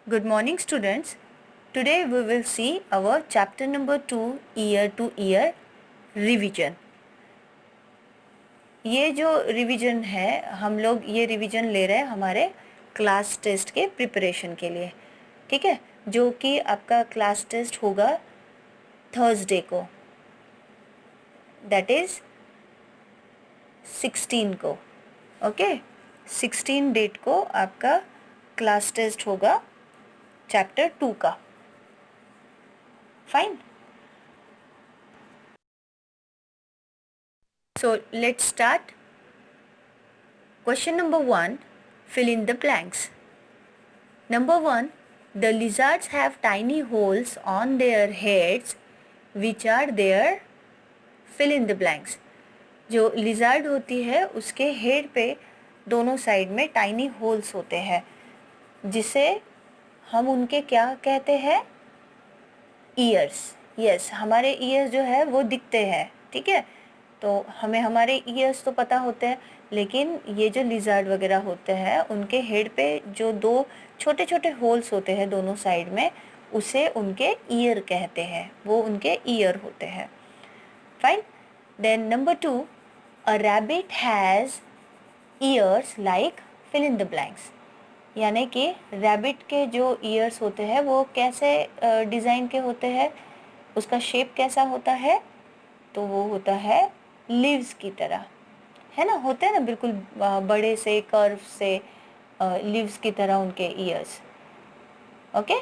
Good morning students. Today we will see our chapter number 2 year to year revision. ये जो revision है हम लोग ये रिवीजन ले रहे हैं हमारे क्लास टेस्ट के प्रिपरेशन के लिए, ठीक है, जो कि आपका क्लास टेस्ट होगा थर्सडे को, दैट इज़ 16 को. ओके, 16 डेट को आपका क्लास टेस्ट होगा चैप्टर 2 का. Fine. So let's start. Question number 1, fill in the blanks. Number 1, the lizards have tiny holes on their heads which are their fill in the blanks. जो lizard होती है उसके head पे दोनों side में tiny holes होते हैं, जिसे हम उनके क्या कहते हैं? ईयर्स. यस, हमारे ईयर्स जो है वो दिखते हैं, ठीक है. तो हमें हमारे ईयर्स तो पता होते हैं, लेकिन ये जो लिज़ार्ड वगैरह होते हैं उनके हेड पे जो दो छोटे छोटे होल्स होते हैं दोनों साइड में, उसे उनके ईयर कहते हैं, वो उनके ईयर होते हैं. Fine. Then number 2, a rabbit has ears like fill in the blanks. यानी कि रैबिट के जो ईयर्स होते हैं वो कैसे डिज़ाइन के होते हैं, उसका शेप कैसा होता है? तो वो होता है लीव्स की तरह, है ना, होते हैं ना बिल्कुल बड़े से कर्व से लीव्स की तरह उनके years. Okay.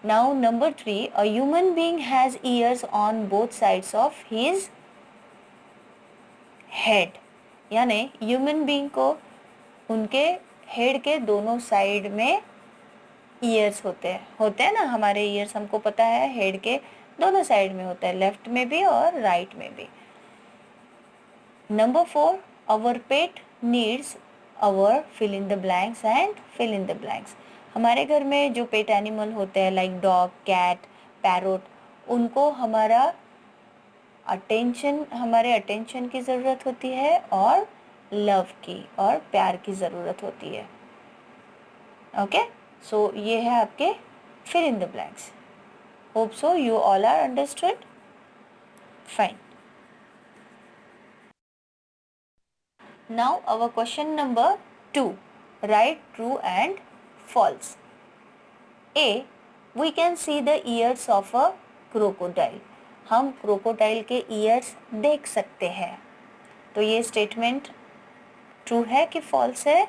Now number 3, a human being has years on both sides of his head. यानी ह्यूमन बीइंग को उनके हेड के दोनों साइड में ईयर्स होते हैं ना. हमारे ईयर्स हमको पता है हेड के दोनों साइड में होता है, लेफ्ट में भी और राइट में भी. Number 4, our pet needs our fill in the blanks and fill in the blanks. हमारे घर में जो पेट एनिमल होते हैं लाइक डॉग, कैट, पैरोट, उनको हमारे अटेंशन की ज़रूरत होती है और लव की और प्यार की ज़रूरत होती है. ओके, सो ये है आपके fill in the blanks. Hope so you all are understood. Fine. Now our question number 2, write true and false. A, we can see the ears of a crocodile. हम क्रोकोडाइल के ईयर्स देख सकते हैं. तो ये स्टेटमेंट ट्रू है कि false है?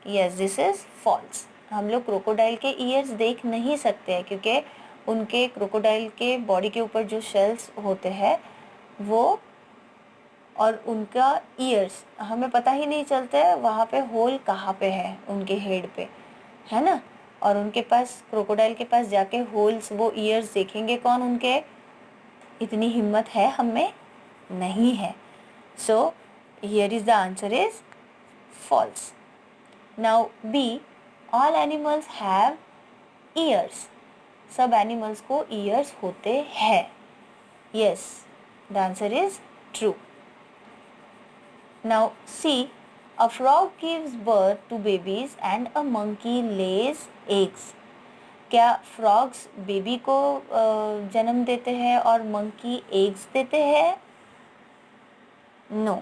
Yes, this is false. हम लोग क्रोकोडाइल के ईयर्स देख नहीं सकते हैं क्योंकि उनके क्रोकोडाइल के बॉडी के ऊपर जो शेल्स होते हैं वो और उनका ईयर्स हमें पता ही नहीं चलता है वहाँ पे होल कहाँ पे है उनके हेड पे, है ना. और उनके पास क्रोकोडाइल के पास जाके होल्स वो ईयर्स देखेंगे कौन? उनके इतनी हिम्मत है हमें नहीं है. So here is the answer is false. Now B, all animals have ears. सब एनिमल्स को ईयर्स होते हैं. Yes, the answer is true. Now C, a frog gives birth to babies and a monkey lays eggs. क्या frogs baby को जन्म देते हैं और मंकी एग्स देते हैं? No,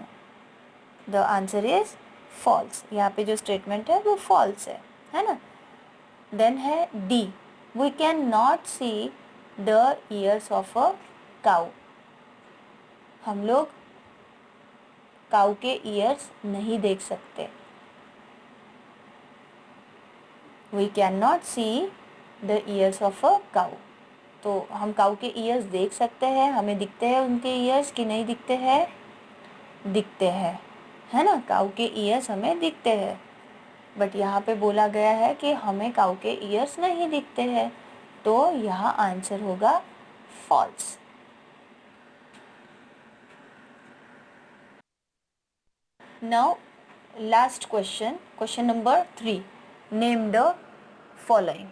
the answer is false. यहाँ पे जो स्टेटमेंट है वो फॉल्स है ना. देन है D, we can not see the ears of a cow. हम लोग काऊ के ईयर्स नहीं देख सकते. We can not see the ears of a cow. तो हम काऊ के ईयर्स देख सकते हैं, हमें दिखते हैं उनके ईयर्स कि नहीं दिखते हैं? दिखते हैं, है ना. काऊ के ईयर्स हमें दिखते हैं, बट यहाँ पे बोला गया है कि हमें काऊ के ईयर्स नहीं दिखते हैं, तो यहाँ आंसर होगा false. Now last question number 3, name the following.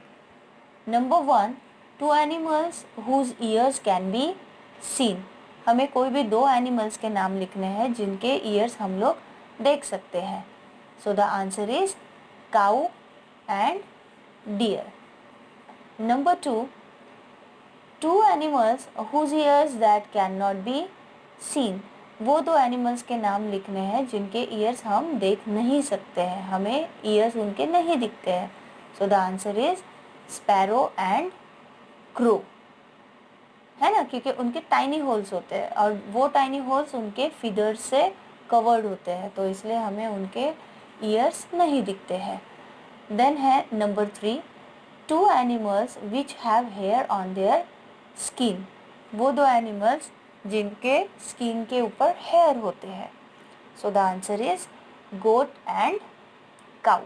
Number 1, two animals whose ears can be seen. हमें कोई भी दो एनिमल्स के नाम लिखने हैं जिनके ईयर्स हम लोग देख सकते हैं. So the answer is cow and deer. Number 2, two animals whose ears that cannot be seen. वो दो एनिमल्स के नाम लिखने हैं जिनके ईयर्स हम देख नहीं सकते हैं, हमें ईयर्स उनके नहीं दिखते हैं. So the answer is sparrow and crow, है ना, क्योंकि उनके टाइनी होल्स होते हैं और वो टाइनी होल्स उनके फीदर्स से कवर्ड होते हैं, तो इसलिए हमें उनके ईयर्स नहीं दिखते हैं. देन है number 3, two animals which have hair on their skin. वो दो एनिमल्स जिनके स्किन के ऊपर हेयर होते हैं. So the answer is goat and cow.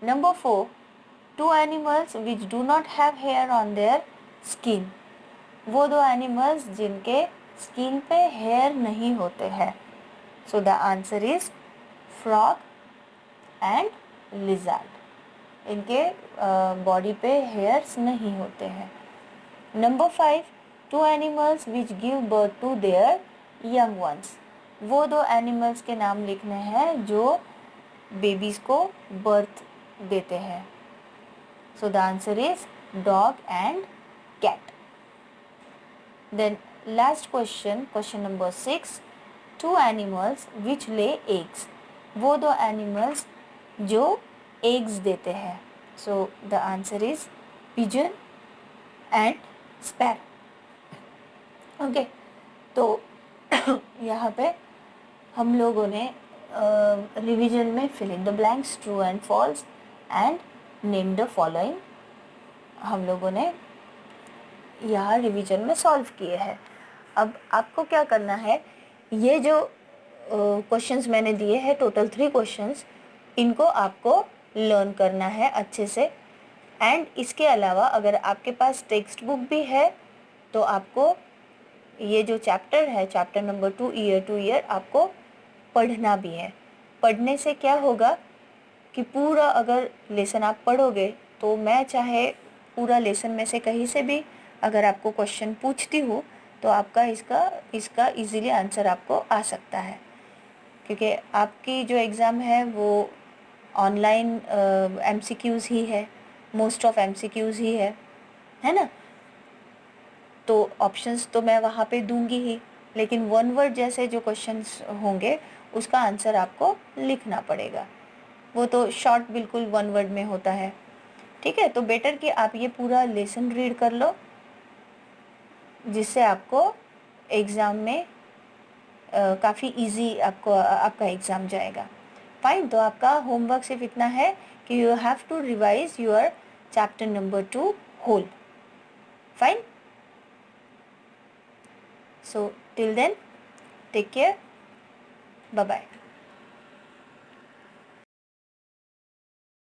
Number 4, two animals which do not have hair on their skin. वो दो एनिमल्स जिनके स्किन पे हेयर नहीं होते हैं. So the answer is frog and lizard. इनके बॉडी पे हेयर्स नहीं होते हैं. Number 5, two animals which give birth to their young ones. वो दो एनिमल्स के नाम लिखने हैं जो बेबीज को बर्थ देते हैं. So the answer is dog and cat. Then last question, question number 6, two animals which lay eggs. वो दो animals जो eggs देते हैं. So the answer is pigeon and sparrow. Okay, तो यहाँ पे हम लोगों ने रिविजन में fill in the blanks, true and false and name the following हम लोगों ने यहाँ रिवीजन में सॉल्व किए हैं. अब आपको क्या करना है, ये जो क्वेश्चंस मैंने दिए हैं, टोटल 3 क्वेश्चंस, इनको आपको लर्न करना है अच्छे से. एंड इसके अलावा अगर आपके पास टेक्स्ट बुक भी है तो आपको ये जो चैप्टर है, chapter number 2 year two year, आपको पढ़ना भी है. पढ़ने से क्या होगा कि पूरा अगर लेसन आप पढ़ोगे तो मैं चाहे पूरा लेसन में से कहीं से भी अगर आपको क्वेश्चन पूछती हूँ तो आपका इसका इजीली आंसर आपको आ सकता है, क्योंकि आपकी जो एग्ज़ाम है वो ऑनलाइन MCQs ही है, मोस्ट ऑफ MCQs ही है ना. तो ऑप्शंस तो मैं वहाँ पे दूंगी ही, लेकिन वन वर्ड जैसे जो क्वेश्चंस होंगे उसका आंसर आपको लिखना पड़ेगा. वो तो शॉर्ट बिल्कुल वन वर्ड में होता है. ठीक है, तो बेटर कि आप ये पूरा लेसन रीड कर लो, जिससे आपको एग्ज़ाम में काफ़ी इजी आपका एग्ज़ाम जाएगा. फाइन, तो आपका होमवर्क सिर्फ इतना है कि you have to revise your chapter number 2 whole. Fine, so till then take care, bye bye.